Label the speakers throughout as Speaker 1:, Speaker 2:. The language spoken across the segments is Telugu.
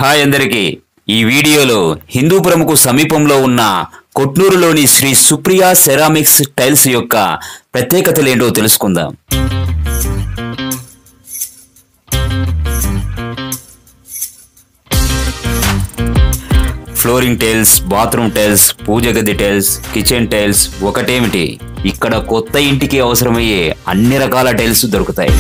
Speaker 1: హాయ్ అందరికీ ఈ వీడియోలో హిందూపురంకు సమీపంలో ఉన్న కొట్నూరులోని శ్రీ సుప్రియా సెరామిక్స్ టైల్స్ యొక్క ప్రత్యేకతలేంటో తెలుసుకుందాం. ఫ్లోరింగ్ టైల్స్, బాత్రూమ్ టైల్స్, పూజ గది టైల్స్, కిచెన్ టైల్స్ ఒకటేమిటి, ఇక్కడ కొత్త ఇంటికి అవసరమయ్యే అన్ని రకాల టైల్స్ దొరుకుతాయి.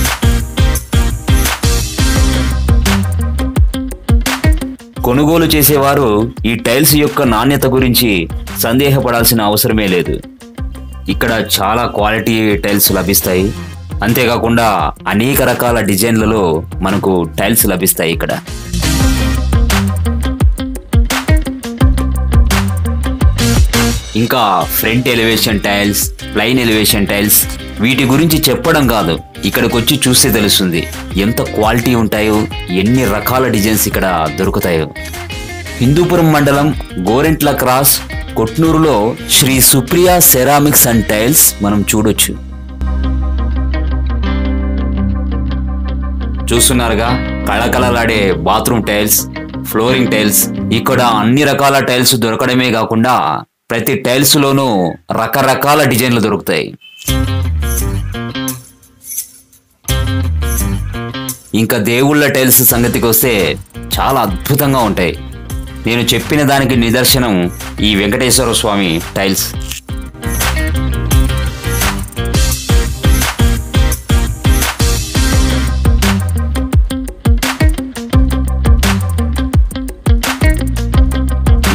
Speaker 1: కొనుగోలు చేసేవారు ఈ టైల్స్ యొక్క నాణ్యత గురించి సందేహపడాల్సిన అవసరమే లేదు. ఇక్కడ చాలా క్వాలిటీ టైల్స్ లభిస్తాయి. అంతేకాకుండా అనేక రకాల డిజైన్లలో మనకు టైల్స్ లభిస్తాయి. ఇక్కడ ఇంకా front elevation tiles, plain elevation tiles, వీటి గురించి చెప్పడం కాదు, ఇక్కడికి వచ్చి చూస్తే తెలుస్తుంది ఎంత క్వాలిటీ ఉంటాయో, ఎన్ని రకాల డిజైన్స్ ఇక్కడ దొరుకుతాయో. హిందూపురం మండలం గోరెంట్ల క్రాస్ కొట్నూరులో Sri Supriya ceramics and tiles మనం చూడొచ్చు. చూస్తున్నారుగా కళకళలాడే బాత్రూమ్ టైల్స్, ఫ్లోరింగ్ టైల్స్. ఇక్కడ అన్ని రకాల టైల్స్ దొరకడమే కాకుండా ప్రతి టైల్స్ లోనూ రకరకాల డిజైన్లు దొరుకుతాయి. ఇంకా దేవుళ్ళ టైల్స్ సంగతికి వస్తే చాలా అద్భుతంగా ఉంటాయి. నేను చెప్పిన దానికి నిదర్శనం ఈ వెంకటేశ్వర స్వామి టైల్స్.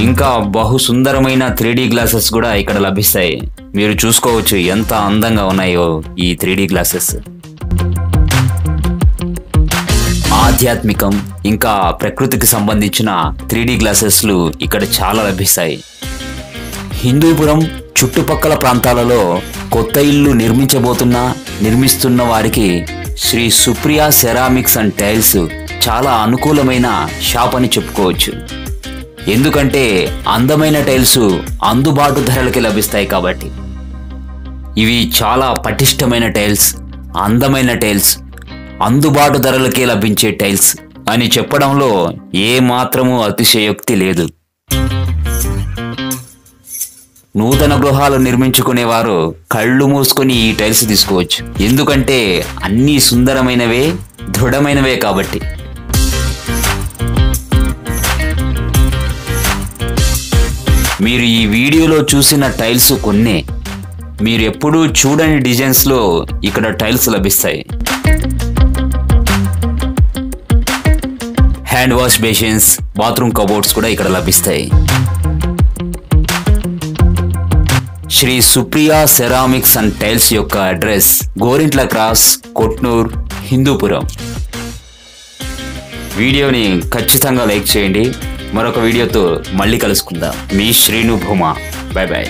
Speaker 1: ఇంకా బహు సుందరమైన 3D గ్లాసెస్ కూడా ఇక్కడ లభిస్తాయి. మీరు చూసుకోవచ్చు ఎంత అందంగా ఉన్నాయో ఈ 3D గ్లాసెస్. ఆధ్యాత్మికం ఇంకా ప్రకృతికి సంబంధించిన 3D గ్లాసెస్లు ఇక్కడ చాలా లభిస్తాయి. హిందూపురం చుట్టుపక్కల ప్రాంతాలలో కొత్త ఇల్లు నిర్మిస్తున్న వారికి Shri Supriya ceramics and tiles చాలా అనుకూలమైన షాప్ అని చెప్పుకోవచ్చు. ఎందుకంటే అందమైన టైల్స్ అందుబాటు ధరలకి లభిస్తాయి కాబట్టి. ఇవి చాలా పటిష్టమైన టైల్స్, అందమైన టైల్స్, అందుబాటు ధరలకే లభించే టైల్స్ అని చెప్పడంలో ఏ మాత్రము అతిశయోక్తి లేదు. నూతన గృహాలు నిర్మించుకునేవారు కళ్ళు మూసుకొని ఈ టైల్స్ తీసుకోవచ్చు. ఎందుకంటే అన్నీ సుందరమైనవే, దృఢమైనవే కాబట్టి. మీరు ఈ వీడియోలో చూసిన టైల్స్ కొన్నే, మీరు ఎప్పుడూ చూడని డిజైన్స్లో ఇక్కడ టైల్స్ లభిస్తాయి. Hand wash basins, bathroom cupboards కూడా ఇక్కడ లభిస్తాయి. Sri Supriya ceramics and tiles యొక్క అడ్రస్ గోరింట్ల క్రాస్, కొట్నూర్, హిందూపురం. వీడియోని ఖచ్చితంగా లైక్ చేయండి. మరొక వీడియోతో మళ్ళీ కలుసుకుందాం. మీ శ్రీను భూమా. Bye bye.